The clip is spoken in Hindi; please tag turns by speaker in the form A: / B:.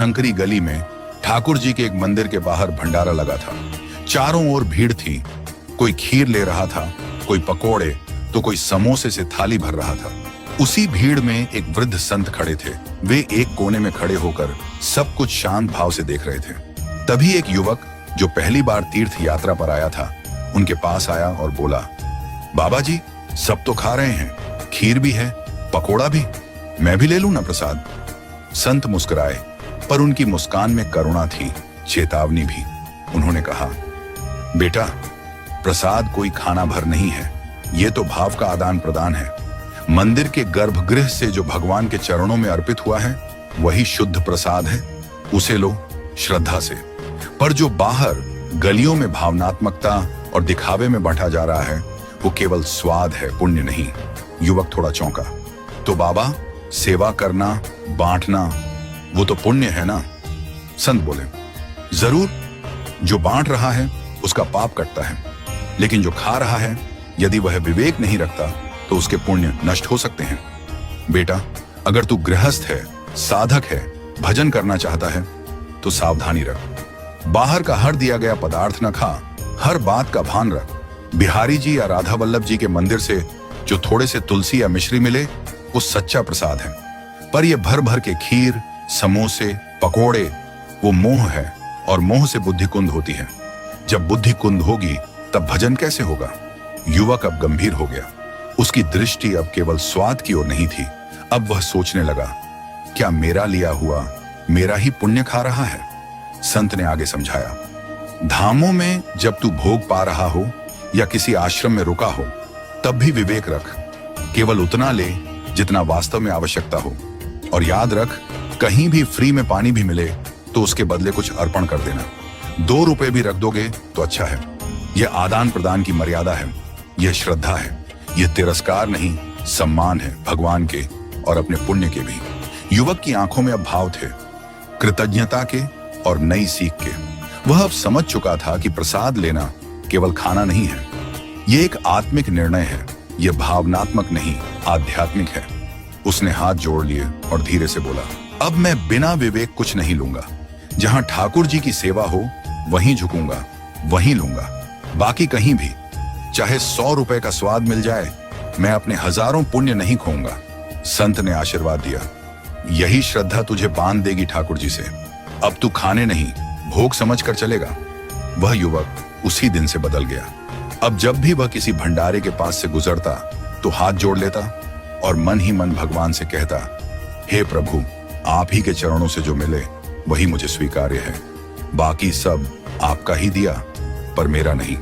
A: शंकरी गली में ठाकुर जी के एक मंदिर के बाहर भंडारा लगा था। चारों ओर भीड़ थी। कोई खीर ले रहा था, कोई पकोड़े, तो कोई समोसे से थाली भर रहा था। उसी भीड़ में एक वृद्ध संत खड़े थे। वे एक कोने में खड़े होकर सब कुछ शांत भाव से देख रहे थे। तभी एक युवक जो पहली बार तीर्थ यात्रा पर आया था, उनके पास आया और बोला, बाबा जी, सब तो खा रहे हैं, खीर भी है, पकोड़ा भी, मैं भी ले लूं ना प्रसाद। संत मुस्कुराए, पर उनकी मुस्कान में करुणा थी, चेतावनी भी। उन्होंने कहा, बेटा, प्रसाद कोई खाना भर नहीं है, ये तो भाव का आदान प्रदान है। मंदिर के गर्भगृह से जो भगवान के चरणों में अर्पित हुआ है, वही शुद्ध प्रसाद है, उसे लो श्रद्धा से। पर जो बाहर गलियों में भावनात्मकता और दिखावे में बांटा जा रहा है, वो केवल स्वाद है, पुण्य नहीं। युवक थोड़ा चौंका। तो बाबा, सेवा करना, बांटना, वो तो पुण्य है ना? संत बोले, जरूर, जो बांट रहा है उसका पाप कटता है, लेकिन जो खा रहा है, यदि वह विवेक नहीं रखता तो उसके पुण्य नष्ट हो सकते हैं। बेटा, अगर तू गृहस्थ है, साधक है, भजन करना चाहता है, तो सावधानी रख। बाहर का हर दिया गया पदार्थ न खा, हर बात का भान रख। बिहारी जी या राधा वल्लभ जी के मंदिर से जो थोड़े से तुलसी या मिश्री मिले, वो सच्चा प्रसाद है। पर ये भर भर के खीर, समोसे, पकोड़े, वो मोह है, और मोह से बुद्धि कुंद होती है। जब बुद्धि कुंद होगी, तब भजन कैसे होगा? युवक अब गंभीर हो गया। उसकी दृष्टि अब केवल स्वाद की ओर नहीं थी। अब वह सोचने लगा, क्या मेरा लिया हुआ मेरा ही पुण्य खा रहा है? संत ने आगे समझाया, धामों में जब तू भोग पा रहा हो या किसी आश्रम में रुका हो, तब भी विवेक रख। केवल उतना ले जितना वास्तव में आवश्यकता हो, और याद रख, कहीं भी फ्री में पानी भी मिले तो उसके बदले कुछ अर्पण कर देना। 2 रुपए भी रख दोगे तो अच्छा है। यह आदान प्रदान की मर्यादा है, यह श्रद्धा है, यह तिरस्कार नहीं, सम्मान है भगवान के और अपने पुण्य के भी। युवक की आंखों में अब भाव थे, कृतज्ञता के और नई सीख के। वह अब समझ चुका था कि प्रसाद लेना केवल खाना नहीं है, यह एक आत्मिक निर्णय है, यह भावनात्मक नहीं, आध्यात्मिक है। उसने हाथ जोड़ लिए और धीरे से बोला, अब मैं बिना विवेक कुछ नहीं लूंगा। जहां ठाकुर जी की सेवा हो, वहीं झुकूंगा, वहीं लूंगा, बाकी कहीं भी। चाहे 100 रुपए का स्वाद मिल जाए, मैं अपने हजारों पुण्य नहीं खोऊंगा। संत ने आशीर्वाद दिया, यही श्रद्धा तुझे बांध देगी ठाकुर जी से। अब तू खाने नहीं, भोग समझ कर चलेगा। वह युवक उसी दिन से बदल गया। अब जब भी वह किसी भंडारे के पास से गुजरता, तो हाथ जोड़ लेता और मन ही मन भगवान से कहता, हे प्रभु, आप ही के चरणों से जो मिले वही मुझे स्वीकार्य है। बाकी सब आपका ही दिया, पर मेरा नहीं।